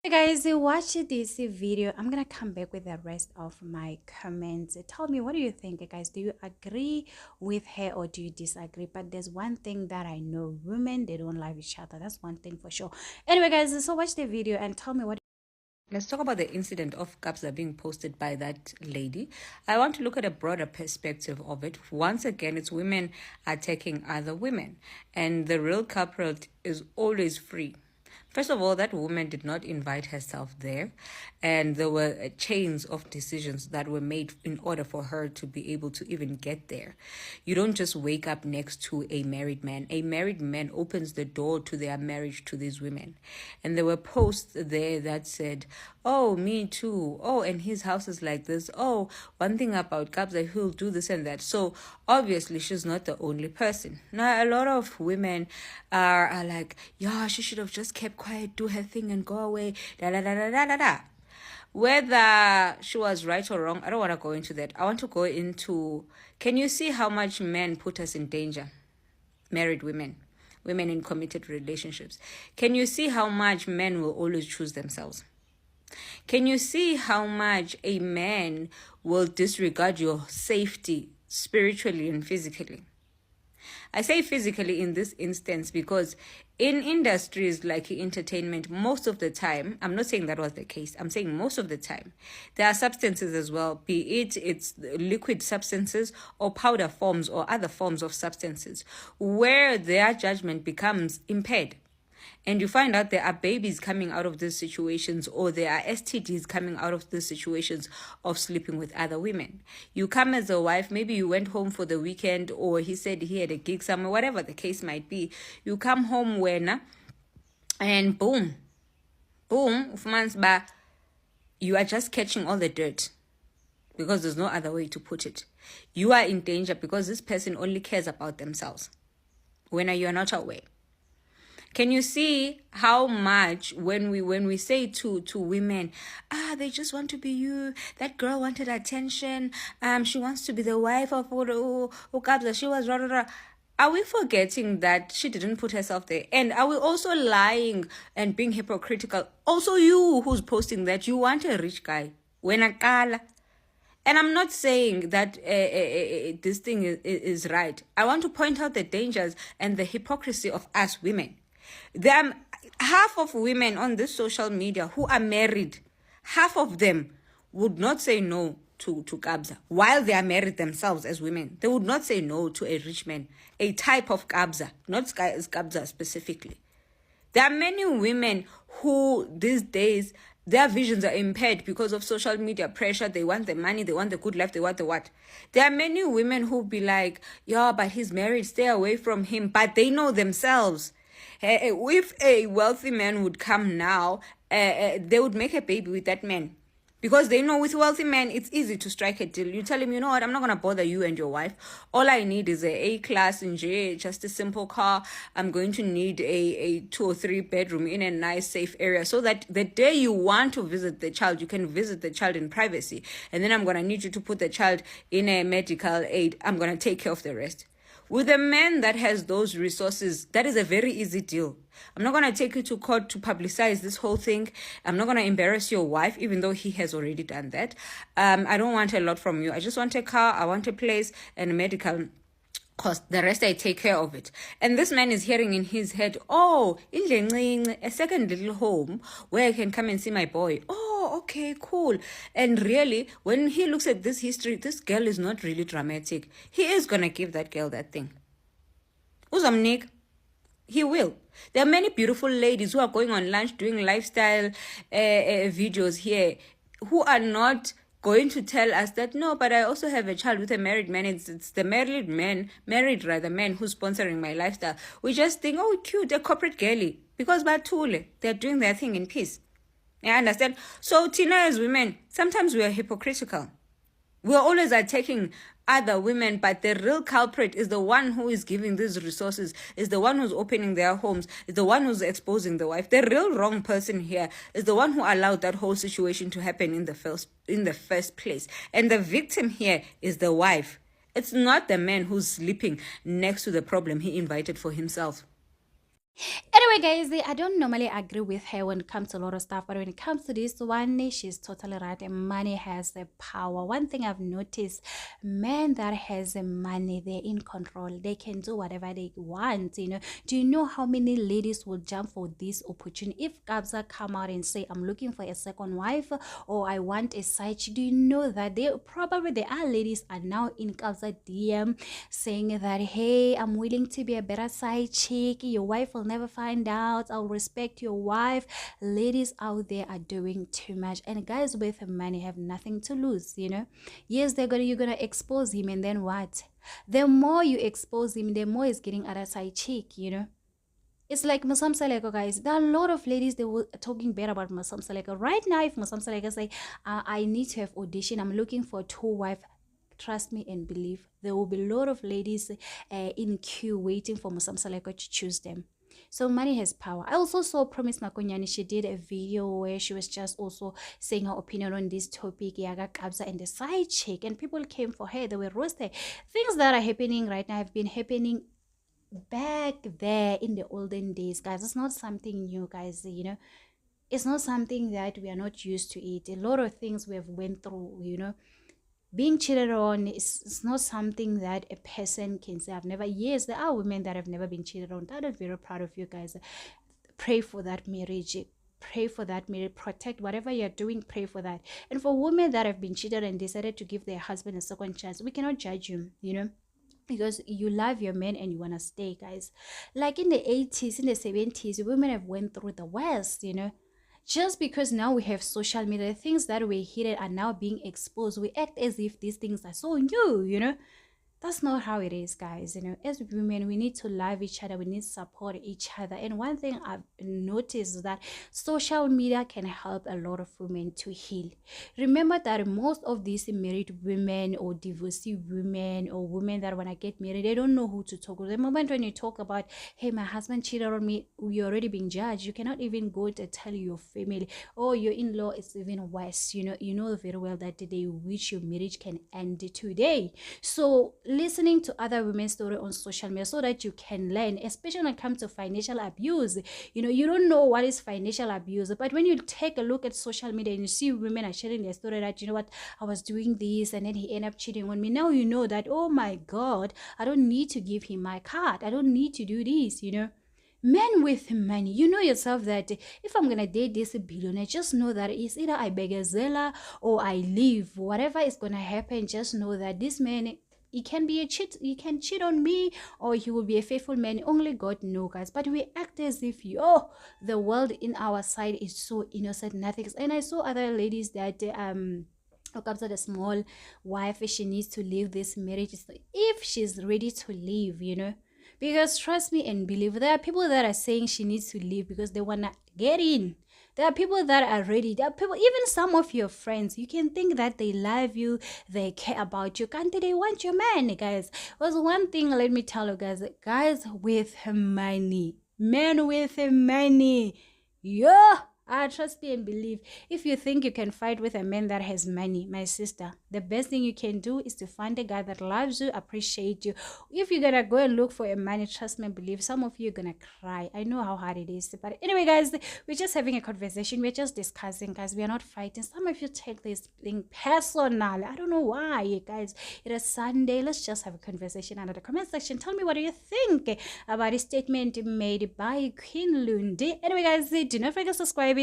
Hey guys, you watch this video. I'm gonna come back with the rest of my comments. Tell me, what do you think, guys? Do you agree with her or do you disagree? But there's one thing that I know: women, they don't love each other. That's one thing for sure. Anyway, guys, so watch the video and tell me what. Let's talk about the incident of kabza being posted by that lady. I want to look at a broader perspective of it. Once again, it's women attacking other women, and the real culprit is always free. First of all, that woman did not invite herself there, and there were chains of decisions that were made in order for her to be able to even get there. You don't just wake up next to a married man. A married man opens the door to their marriage to these women. And there were posts there that said, oh, me too. Oh, and his house is like this. Oh, one thing about kabza, he'll do this and that. So obviously she's not the only person. Now, a lot of women are like, yeah, she should have just kept quiet, do her thing and go away. Da da da da da da da. Whether she was right or wrong, I don't want to go into that. I want to go into, can you see how much men put us in danger? Married women, women in committed relationships. Can you see how much men will always choose themselves? Can you see how much a man will disregard your safety spiritually and physically? I say physically in this instance because in industries like entertainment, most of the time, I'm not saying that was the case, I'm saying most of the time, there are substances as well, be it's liquid substances or powder forms or other forms of substances, where their judgment becomes impaired. And you find out there are babies coming out of these situations, or there are STDs coming out of these situations of sleeping with other women. You come as a wife, maybe you went home for the weekend, or he said he had a gig somewhere, whatever the case might be. You come home when, and boom, you are just catching all the dirt because there's no other way to put it. You are in danger because this person only cares about themselves when you are not aware. Can you see how much when we say to women, they just want to be you, that girl wanted attention, she wants to be the wife of kabza, she was rah, rah, rah. Are we forgetting that she didn't put herself there? And are we also lying and being hypocritical? Also, you who's posting that you want a rich guy, when a kala. And I'm not saying that this thing is right. I want to point out the dangers and the hypocrisy of us women. There are half of women on this social media who are married. Half of them would not say no to kabza while they are married themselves as women. They would not say no to a rich man, a type of kabza, not kabza specifically. There are many women who these days, their visions are impaired because of social media pressure. They want the money, they want the good life, they want the what. There are many women who be like, yeah, but he's married, stay away from him. But they know themselves. If a wealthy man would come now, they would make a baby with that man. Because they know with wealthy men, it's easy to strike a deal. You tell him, you know what, I'm not going to bother you and your wife. All I need is a A-class in J, just a simple car. I'm going to need a 2 or 3 bedroom in a nice, safe area so that the day you want to visit the child, you can visit the child in privacy. And then I'm going to need you to put the child in a medical aid. I'm going to take care of the rest. With a man that has those resources, that is a very easy deal. I'm not going to take you to court to publicize this whole thing. I'm not going to embarrass your wife, even though he has already done that. I don't want a lot from you. I just want a car, I want a place, and a medical cost. The rest I take care of it. And this man is hearing in his head, oh, a second little home where I can come and see my boy. Oh, okay, cool. And really, when he looks at this history, this girl is not really dramatic. He is gonna give that girl that thing. Uzamnik, he will. There are many beautiful ladies who are going on lunch doing lifestyle videos here who are not going to tell us that, no, but I also have a child with a married man. It's the married man who's sponsoring my lifestyle. We just think, oh, cute, a corporate girly. Because Batule, they're doing their thing in peace. I understand. So Tina, as women, sometimes we are hypocritical. We are always attacking other women, but the real culprit is the one who is giving these resources, is the one who's opening their homes, is the one who's exposing the wife. The real wrong person here is the one who allowed that whole situation to happen in the first place. And the victim here is the wife. It's not the man who's sleeping next to the problem he invited for himself. Anyway, guys, I don't normally agree with her when it comes to a lot of stuff, but when it comes to this one, she's totally right. And money has the power. One thing I've noticed, men that has the money, they're in control. They can do whatever they want. Do you know how many ladies will jump for this opportunity? If kabza come out and say, I'm looking for a second wife, or I want a side chick, do you know that there are ladies are now in kabza DM saying that, hey, I'm willing to be a better side chick. Your wife will never find out. I'll respect your wife. Ladies out there are doing too much, and guys with money have nothing to lose. Yes, you're gonna expose him, and then what? The more you expose him, the more he's getting other side chick. It's like Musam Saleko, guys. There are a lot of ladies that were talking bad about Musam Saleko. Right now, if Musam Saleko say, I need to have audition, I'm looking for two wife, trust me and believe, there will be a lot of ladies in queue waiting for Musam Saleko to choose them. So money has power. I also saw Promise Makonyani. She did a video where she was just also saying her opinion on this topic, Yaga Kabza and the side chick, and people came for her. They were roasted. Things that are happening right now have been happening back there in the olden days, guys. It's not something new, guys. It's not something that we are not used to it. A lot of things we have went through. Being cheated on is not something that a person can say, I've never. Yes, there are women that have never been cheated on. That I'm very proud of you guys. Pray for that marriage. Pray for that marriage. Protect whatever you're doing. Pray for that. And for women that have been cheated and decided to give their husband a second chance, we cannot judge you, because you love your man and you want to stay, guys. Like in the 80s, in the 70s, women have went through the worst. Just because now we have social media, things that were hidden are now being exposed. We act as if these things are so new. That's not how it is, guys. As women, we need to love each other. We need to support each other. And one thing I've noticed is that social media can help a lot of women to heal. Remember that most of these married women or divorcee women or women that want to get married, they don't know who to talk to. The moment when you talk about, hey, my husband cheated on me, you're already being judged. You cannot even go to tell your family, oh, your in-law is even worse. You know very well that they wish your marriage can end today. So listening to other women's story on social media so that you can learn, especially when it comes to financial abuse. You don't know what is financial abuse, but when you take a look at social media and you see women are sharing their story that, what, I was doing this and then he ended up cheating on me. Now you know that, oh my God, I don't need to give him my card. I don't need to do this. Men with money, you know yourself that if I'm gonna date this billionaire, just know that it's either I beg a zella or I leave. Whatever is gonna happen, just know that this man, he can be a cheat. He can cheat on me, or he will be a faithful man. Only God knows, guys. But we act as if the world in our side is so innocent, nothing. And I saw other ladies that comes with a small wife, she needs to leave this marriage if she's ready to leave, because trust me and believe, there are people that are saying she needs to leave because they want to get in. There are people that are ready. There are people, even some of your friends, you can think that they love you, they care about you, can't they want your man, guys? Was one thing, let me tell you guys with money, men with money, yeah. Trust me and believe. If you think you can fight with a man that has money, my sister, the best thing you can do is to find a guy that loves you, appreciate you. If you're gonna go and look for a man, trust me and believe, some of you are gonna cry. I know how hard it is. But anyway, guys, we're just having a conversation. We're just discussing, guys. We are not fighting. Some of you take this thing personal. I don't know why, guys. It is Sunday. Let's just have a conversation under the comment section. Tell me what do you think about a statement made by Queen Lundi. Anyway, guys, do not forget to subscribe